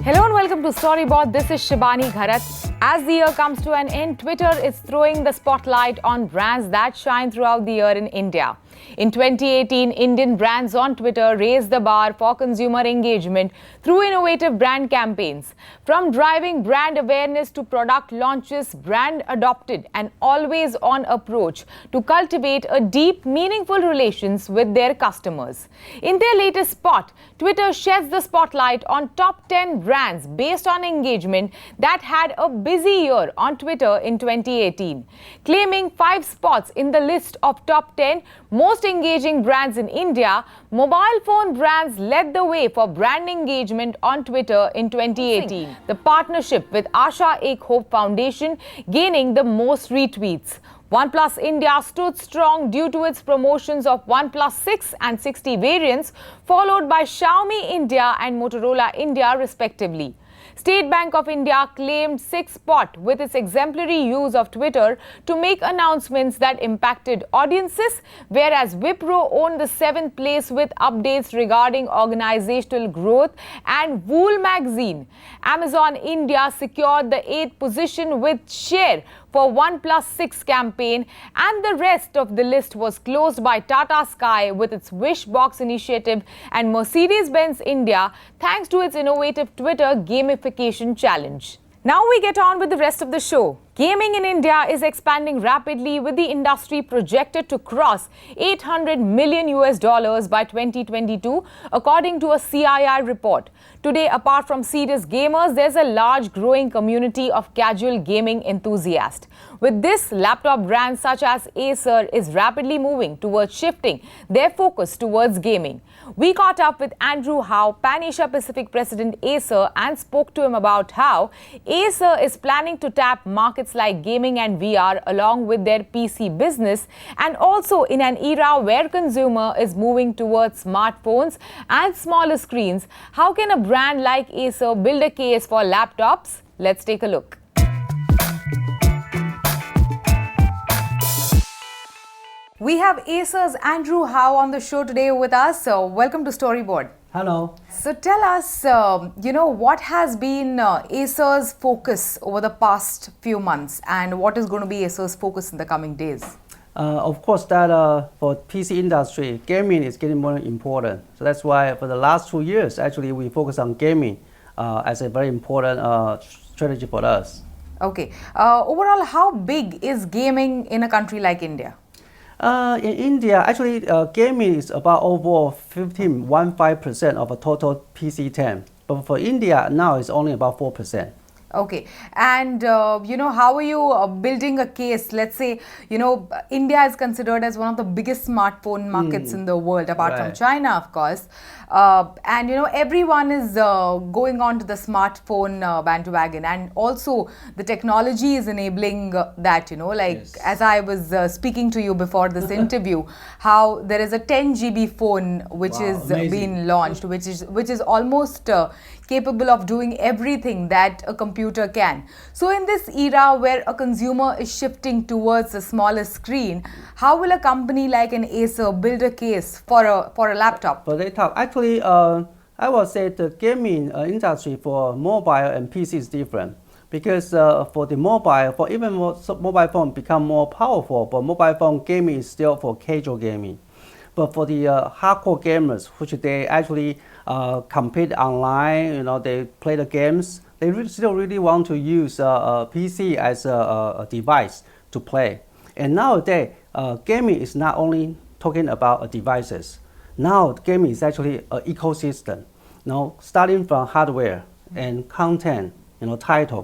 Hello and welcome to Storyboard. This is Shibani Gharat. As the year comes to an end, Twitter is throwing the spotlight on brands that shine throughout the year in India. In 2018, Indian brands on Twitter raised the bar for consumer engagement through innovative brand campaigns. From driving brand awareness to product launches, brand adopted an always-on approach to cultivate a deep, meaningful relations with their customers. In their latest spot, Twitter sheds the spotlight on top 10 brands based on engagement that had a busy year on Twitter in 2018. Claiming 5 spots in the list of top 10 most engaging brands in India, mobile phone brands led the way for brand engagement on Twitter in 2018. The partnership with Asha Ek Hope Foundation gaining the most retweets. OnePlus India stood strong due to its promotions of OnePlus 6 and 60 variants, followed by Xiaomi India and Motorola India respectively. State Bank of India claimed 6th spot with its exemplary use of Twitter to make announcements that impacted audiences, whereas Wipro owned the 7th place with updates regarding organizational growth and Wool magazine. Amazon India secured the 8th position with share for OnePlus 6 campaign, and the rest of the list was closed by Tata Sky with its Wish Box initiative and Mercedes-Benz India thanks to its innovative Twitter gamification challenge. Now we get on with the rest of the show. Gaming in India is expanding rapidly with the industry projected to cross $800 million by 2022 according to a CII report. Today, apart from serious gamers, there's a large growing community of casual gaming enthusiasts. With this, laptop brands such as Acer is rapidly moving towards shifting their focus towards gaming. We caught up with Andrew Howe, Pan Asia Pacific President Acer, and spoke to him about how Acer is planning to tap markets like gaming and VR along with their PC business, and also in an era where consumer is moving towards smartphones and smaller screens. How can a brand like Acer build a case for laptops? Let's take a look. We have Acer's Andrew Howe on the show today with us. So welcome to Storyboard. Hello. So tell us, what has been Acer's focus over the past few months, and what is going to be Acer's focus in the coming days? Of course, that for PC industry, gaming is getting more important. So that's why for the last 2 years, actually, we focus on gaming as a very important strategy for us. Okay. Overall, how big is gaming in a country like India? In India, actually, gaming is about over 15% of a total PC TAM. But for India, now it's only about 4%. Okay. And, how are you building a case? Let's say, India is considered as one of the biggest smartphone markets in the world, apart from China, of course. And, everyone is going on to the smartphone bandwagon. And also, the technology is enabling that, Yes. as I was speaking to you before this interview, how there is a 10 GB phone which is being launched, which is almost capable of doing everything that a computer can. So in this era where a consumer is shifting towards a smaller screen, how will a company like an Acer build a case for a laptop? For laptop, actually, I would say the gaming industry for mobile and PC is different. Because for the mobile, mobile phone become more powerful, but mobile phone gaming is still for casual gaming. But for the hardcore gamers, which they actually compete online, they play the games, they still really want to use a PC as a device to play. And nowadays, gaming is not only talking about devices. Now, gaming is actually an ecosystem. Starting from hardware and content,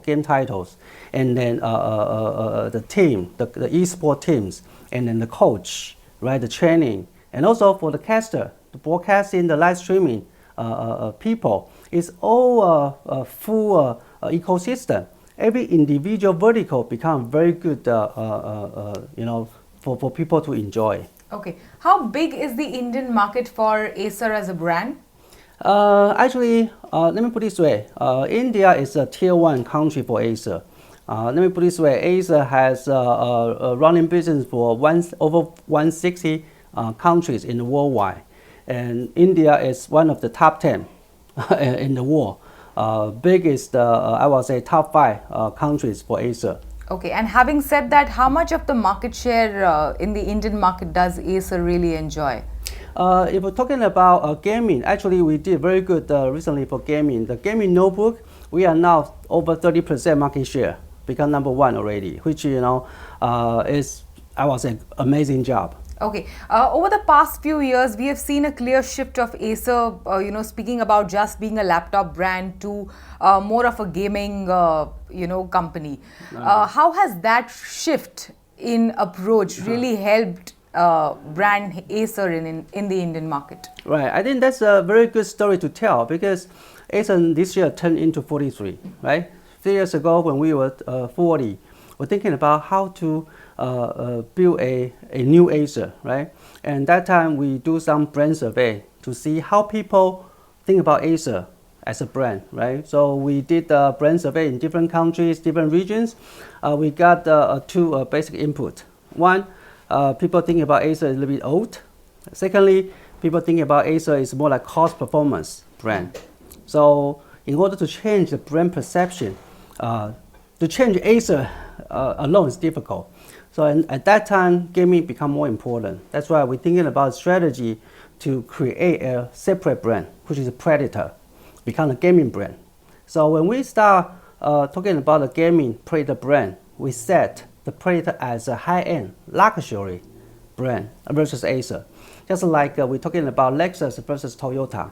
game titles, and then the team, the esports teams, and then the coach, right, the training. And also for the caster, the broadcasting, the live streaming people, it's all a full ecosystem. Every individual vertical becomes very good, for people to enjoy. Okay. How big is the Indian market for Acer as a brand? Actually, let me put it this way. India is a tier 1 country for Acer. Let me put it this way. Acer has a running business for over 160 countries in the worldwide. And India is one of the top 10 in the world. Biggest, I would say, top 5 countries for Acer. Okay, and having said that, how much of the market share in the Indian market does Acer really enjoy? If we're talking about gaming, actually we did very good recently for gaming. The gaming notebook, we are now over 30% market share, become number 1 already, which is, I would say, amazing job. Okay. Over the past few years, we have seen a clear shift of Acer, speaking about just being a laptop brand to more of a gaming, company. How has that shift in approach really helped brand Acer in the Indian market? Right. I think that's a very good story to tell because Acer this year turned into 43, right? 3 years ago when we were 40, we're thinking about how to build a new Acer, right? And that time we do some brand survey to see how people think about Acer as a brand, right? So we did a brand survey in different countries, different regions. We got 2 basic input. One, people thinking about Acer is a little bit old. Secondly, people thinking about Acer is more like cost performance brand. So in order to change the brand perception, to change Acer alone is difficult. So at that time, gaming become more important. That's why we're thinking about strategy to create a separate brand, which is a Predator, become a gaming brand. So when we start talking about the gaming Predator brand, we set the Predator as a high-end luxury brand versus Acer. Just like we're talking about Lexus versus Toyota.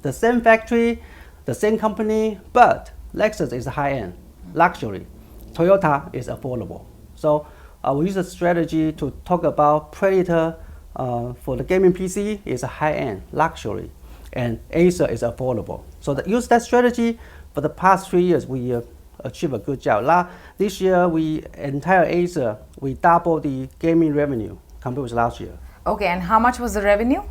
The same factory, the same company, but Lexus is high-end, luxury. Toyota is affordable. So we use a strategy to talk about Predator for the gaming PC is a high-end, luxury, and Acer is affordable. So use that strategy for the past 3 years, we achieve a good job. This year, entire Acer, we double the gaming revenue compared with last year. Okay, and how much was the revenue?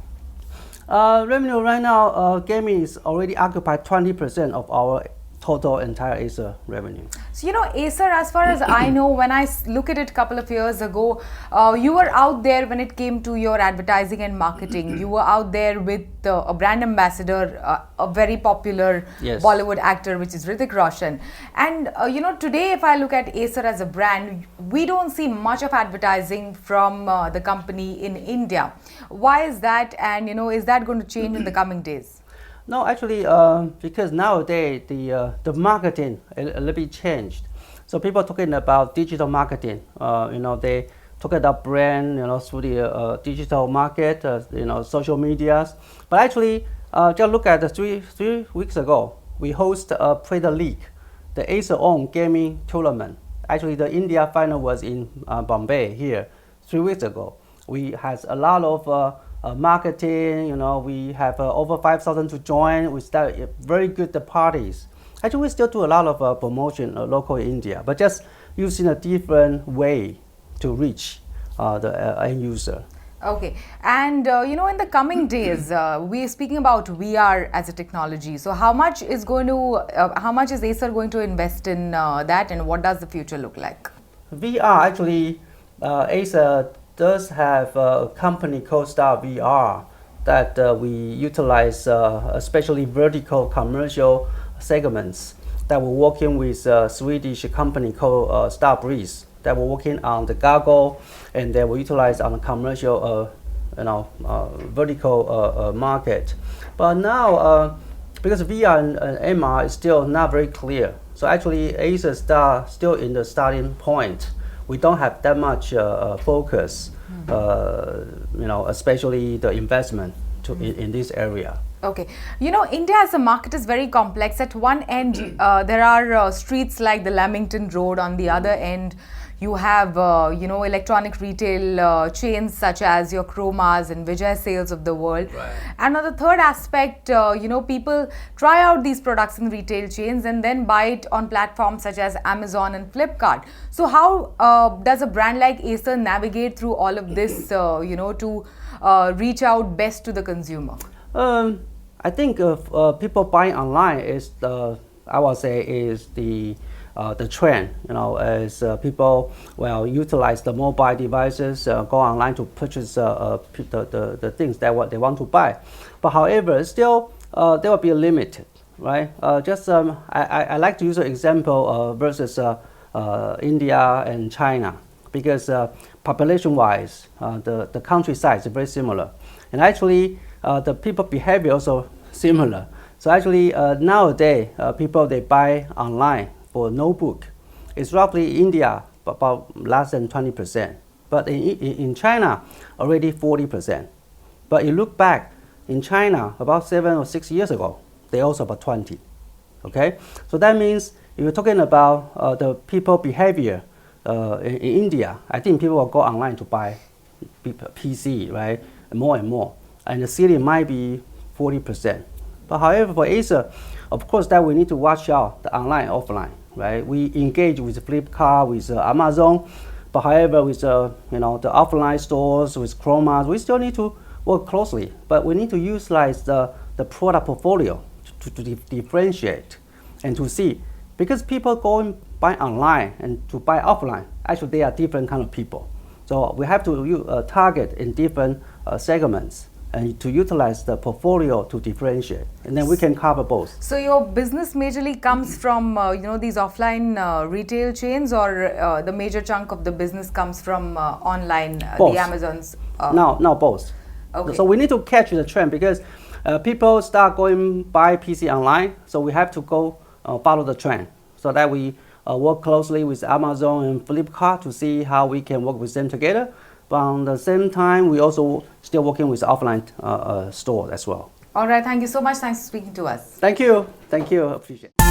Revenue right now, gaming is already occupied 20% of our total entire Acer revenue. So, Acer, as far as I know, when I look at it a couple of years ago, you were out there when it came to your advertising and marketing. You were out there with a brand ambassador, a very popular Bollywood actor, which is Hrithik Roshan. And, today, if I look at Acer as a brand, we don't see much of advertising from the company in India. Why is that? And, is that going to change in the coming days? No, actually, because nowadays the marketing a little bit changed. So people talking about digital marketing. They talk about brand, through the digital market, social medias. But actually, just look at 3 weeks ago, we host a Predator League, the Acer own gaming tournament. Actually, the India final was in Bombay here 3 weeks ago. We had a lot of marketing, we have over 5,000 to join. We start very good parties. Actually, we still do a lot of promotion local in India, but just using a different way to reach the end user. Okay, and in the coming days, we are speaking about VR as a technology. So, how much is Acer going to invest in that, and what does the future look like? VR actually, Acer does have a company called Star VR that we utilize especially vertical commercial segments that we're working with a Swedish company called Starbreeze that we're working on the goggle and they will utilize on the commercial vertical market. But now because VR and MR is still not very clear, so actually Acer still in the starting point. We don't have that much focus, especially the investment in this area. Okay. India as a market is very complex. At one end, there are streets like the Lamington Road. On the other end, you have, electronic retail chains such as your Chromas and Vijay Sales of the world. Right. And on the third aspect, people try out these products in retail chains and then buy it on platforms such as Amazon and Flipkart. So how does a brand like Acer navigate through all of this, to reach out best to the consumer? I think people buying online is the trend, as people utilize the mobile devices, go online to purchase the things that what they want to buy. But however, still there will be a limit. right? I like to use an example versus India and China because population-wise, the country size is very similar, and actually the people behavior also similar. So actually nowadays people they buy online for notebook. It's roughly India about less than 20%, but in China already 40%. But you look back in China about 7 or 6 years ago, they also about 20. Okay, so that means if you're talking about the people behavior in India, I think people will go online to buy PC, right? More and more, and the city might be 40%. But however, for Asia, of course, that we need to watch out the online, offline, right? We engage with Flipkart, with Amazon, but however, with the offline stores, with Chroma, we still need to work closely. But we need to utilize the product portfolio to differentiate and to see, because people go and buy online and to buy offline, actually they are different kind of people. So we have to target in different segments and to utilize the portfolio to differentiate, and then we can cover both. So your business majorly comes from these offline retail chains, or the major chunk of the business comes from online, the Amazons? No, both. Okay. So we need to catch the trend because people start going buy PC online, so we have to go follow the trend so that we work closely with Amazon and Flipkart to see how we can work with them together. But at the same time, we also still working with offline stores as well. All right. Thank you so much. Thanks for speaking to us. Thank you. Appreciate it.